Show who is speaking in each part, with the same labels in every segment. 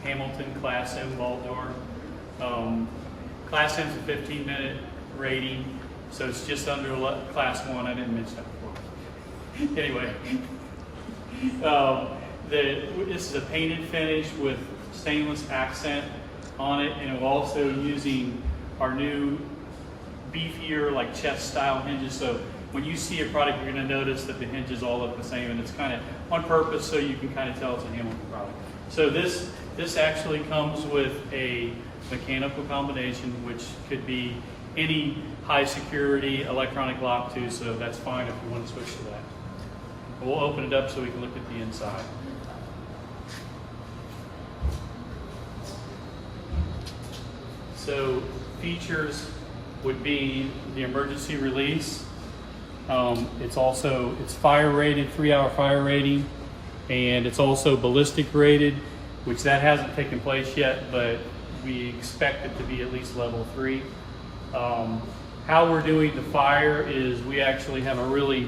Speaker 1: Hamilton Class M vault door. Class M is a 15-minute rating, so it's just under Class 1. I didn't mention that before. Anyway, this is a painted finish with stainless accent on it, and we're also using our new beefier, like chest style hinges. So when you see a product, you're going to notice that the hinges all look the same, and it's kind of on purpose so you can kind of tell it's a Hamilton product. So this actually comes with a mechanical combination, which could be any high security electronic lock too, so that's fine if you want to switch to that. We'll open it up so we can look at the inside. So features would be the emergency release. It's fire rated, 3-hour fire rating, and it's also ballistic rated, which that hasn't taken place yet, but we expect it to be at least level 3. How we're doing the fire is we actually have a really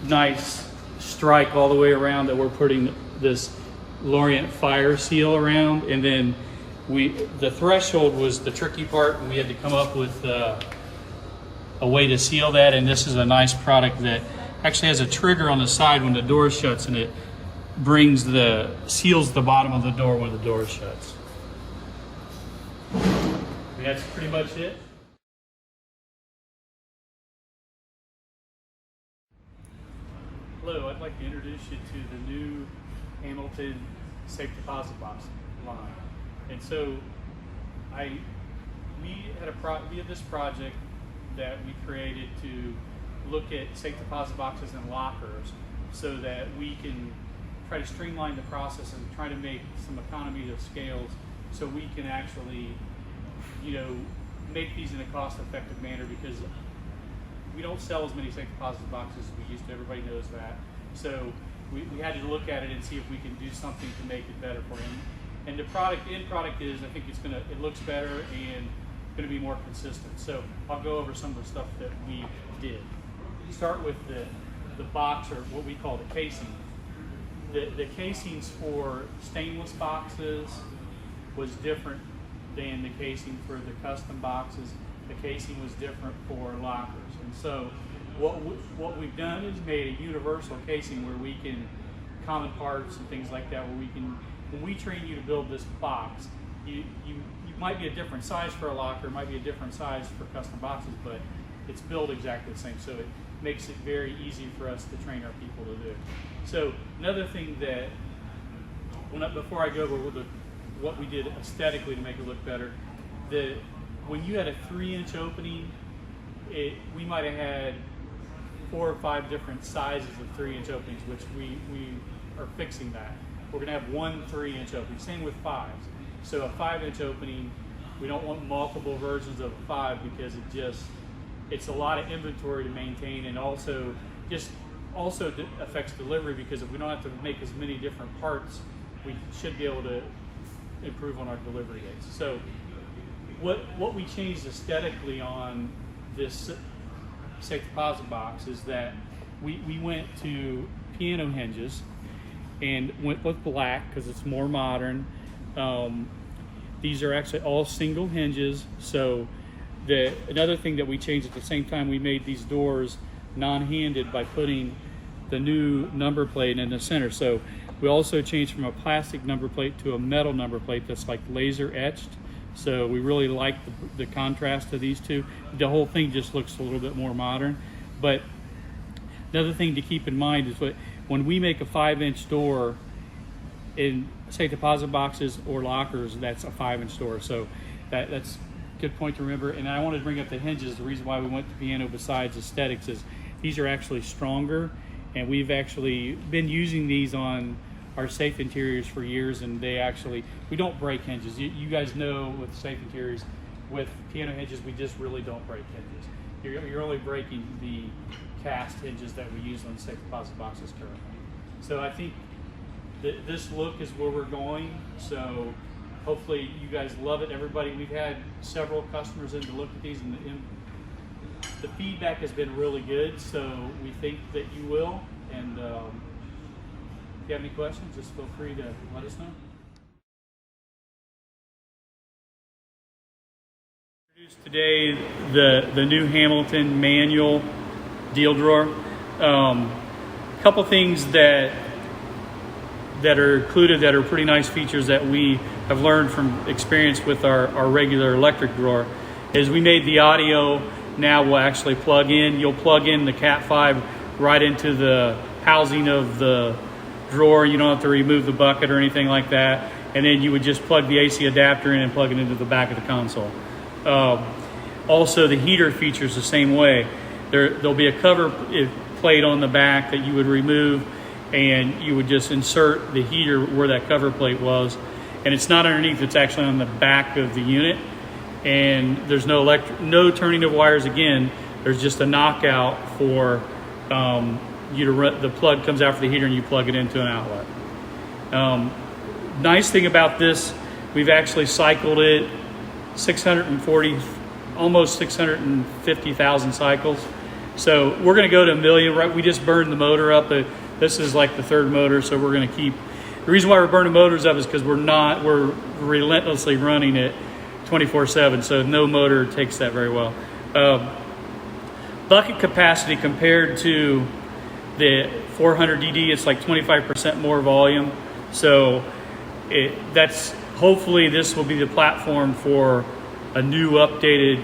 Speaker 1: nice strike all the way around that we're putting this Lorient fire seal around, and then the threshold was the tricky part, and we had to come up with a way to seal that, and this is a nice product that actually has a trigger on the side when the door shuts, and it seals the bottom of the door when the door shuts. And that's pretty much it. Hello, I'd like to introduce you to the new Hamilton safe deposit box line. And so we had this project that we created to look at safe deposit boxes and lockers so that we can try to streamline the process and try to make some economies of scales so we can actually, make these in a cost-effective manner, because we don't sell as many safe deposit boxes as we used to. Everybody knows that. So we had to look at it and see if we can do something to make it better for him. And the end product is, I think it looks better and going to be more consistent. So I'll go over some of the stuff that we did. Start with the box, or what we call the casing. The casings for stainless boxes was different than the casing for the custom boxes. The casing was different for lockers. And so what we've done is made a universal casing where we can, common parts and things like that, where we can, when we train you to build this box, you might be a different size for a locker, it might be a different size for custom boxes, but it's built exactly the same. So it makes it very easy for us to train our people to do. So another thing that, before I go over what we did aesthetically to make it look better, when you had a 3-inch opening, we might have had 4 or 5 different sizes of 3-inch openings, which we are fixing that. We're going to have one 3-inch opening, same with 5s. So a 5-inch opening, we don't want multiple versions of a 5 because it's a lot of inventory to maintain, and also affects delivery, because if we don't have to make as many different parts, we should be able to improve on our delivery dates. So what we changed aesthetically on this safe deposit box is that we went to piano hinges and went with black because it's more modern. These are actually all single hinges. So another thing that we changed at the same time, we made these doors non-handed by putting the new number plate in the center. So we also changed from a plastic number plate to a metal number plate that's like laser etched. So we really like the contrast of these two. The whole thing just looks a little bit more modern. But another thing to keep in mind is when we make a 5-inch door in safe deposit boxes or lockers, that's a 5-inch door. So that's a good point to remember. And I wanted to bring up the hinges. The reason why we went to piano besides aesthetics is these are actually stronger, and we've actually been using these on our safe interiors for years, and we don't break hinges. You guys know with safe interiors, with piano hinges, we just really don't break hinges. You're only breaking the cast hinges that we use on safe deposit boxes currently. So I think this look is where we're going. So hopefully you guys love it. Everybody, we've had several customers in to look at these, and the feedback has been really good. So we think that you will. And if you have any questions, just feel free to let us know. Today, the new Hamilton manual deal drawer. Couple things that are included that are pretty nice features that we have learned from experience with our regular electric drawer is we made the audio now will actually plug in. You'll plug in the Cat 5 right into the housing of the drawer. You don't have to remove the bucket or anything like that. And then you would just plug the AC adapter in and plug it into the back of the console. Also, the heater features the same way. There'll be a cover plate on the back that you would remove, and you would just insert the heater where that cover plate was. And it's not underneath, it's actually on the back of the unit. And there's no turning of wires again. There's just a knockout for you to run. The plug comes out for the heater and you plug it into an outlet. Nice thing about this, we've actually cycled it 640, almost 650,000 cycles. So we're going to go to 1 million. Right, we just burned the motor up. This is like the third motor, so we're going to keep. The reason why we're burning motors up is because we're relentlessly running it 24/7. So no motor takes that very well. Bucket capacity compared to the 400DD, it's like 25% more volume. So hopefully this will be the platform for a new updated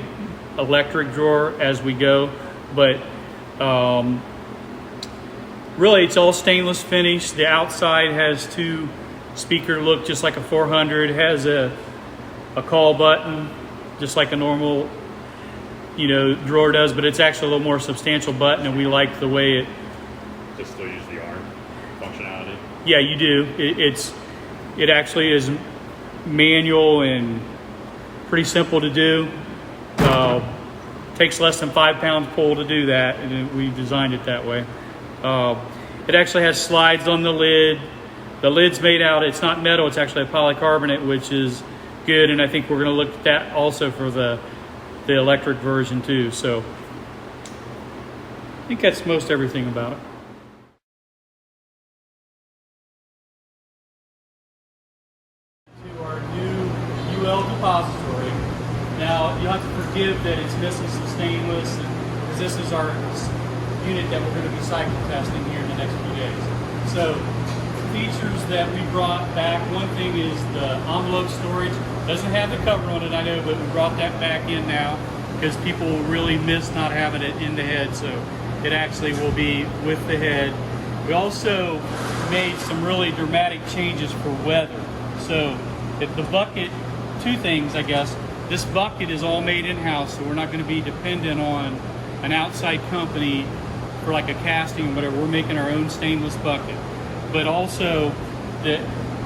Speaker 1: electric drawer as we go. But really it's all stainless finish. The outside has two speaker look just like a 400. It has a call button just like a normal drawer does, but it's actually a little more substantial button, and we like the way it
Speaker 2: just still use the arm functionality.
Speaker 1: Yeah, you do. It actually is manual and pretty simple to do. Takes less than 5 pounds pull to do that, and we designed it that way. It actually has slides on the lid. The lid's made out, it's not metal, it's actually a polycarbonate, which is good, and I think we're going to look at that also for the electric version too. So I think that's most everything about it. To our new UL Depository. Now you'll have to forgive that it's missing some stainless, because this is our unit that we're going to be cycle testing here in the next few days. So features that we brought back, one thing is the envelope storage. Doesn't have the cover on it, I know, but we brought that back in now because people really miss not having it in the head, so it actually will be with the head. We also made some really dramatic changes for weather. So if the bucket, two things I guess, this bucket is all made in-house, so we're not going to be dependent on an outside company for like a casting or whatever. We're making our own stainless bucket. But also,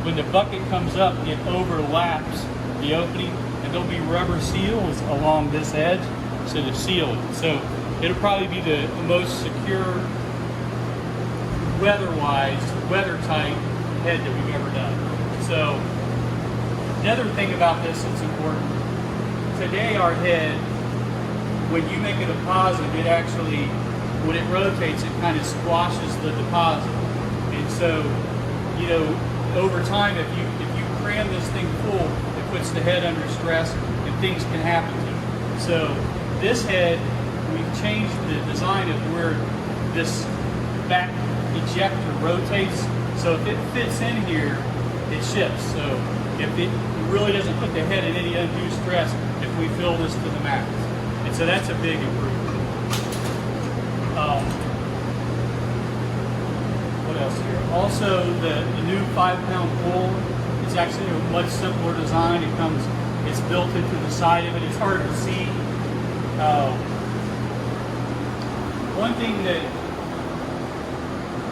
Speaker 1: when the bucket comes up, it overlaps the opening, and there'll be rubber seals along this edge to seal it. So it'll probably be the most secure, weather-tight head that we've ever done. So another thing about this that's important, today our head, when you make a deposit, it actually, when it rotates, it kind of squashes the deposit. And so, over time, if you cram this thing full, it puts the head under stress and things can happen to it. So this head, we've changed the design of where this back ejector rotates. So if it fits in here, it shifts. So if it really doesn't put the head in any undue stress if we fill this to the max. And so that's a big improvement. What else here? Also, the new 5-pound pull is actually a much simpler design. It's built into the side of it. It's hard to see. One thing that,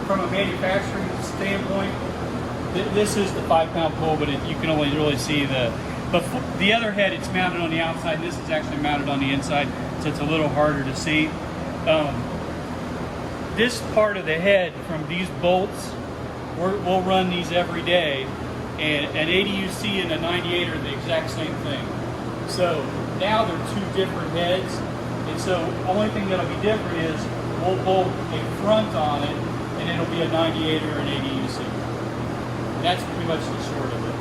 Speaker 1: from a manufacturing standpoint, this is the 5-pound pull, but you can only really see but the other head, it's mounted on the outside, and this is actually mounted on the inside, so it's a little harder to see. This part of the head from these bolts, we'll run these every day, and an 80UC and a 98 are the exact same thing. So now they're two different heads, and so the only thing that'll be different is we'll bolt a front on it, and it'll be a 98 or an 80UC. And that's pretty much the short of it.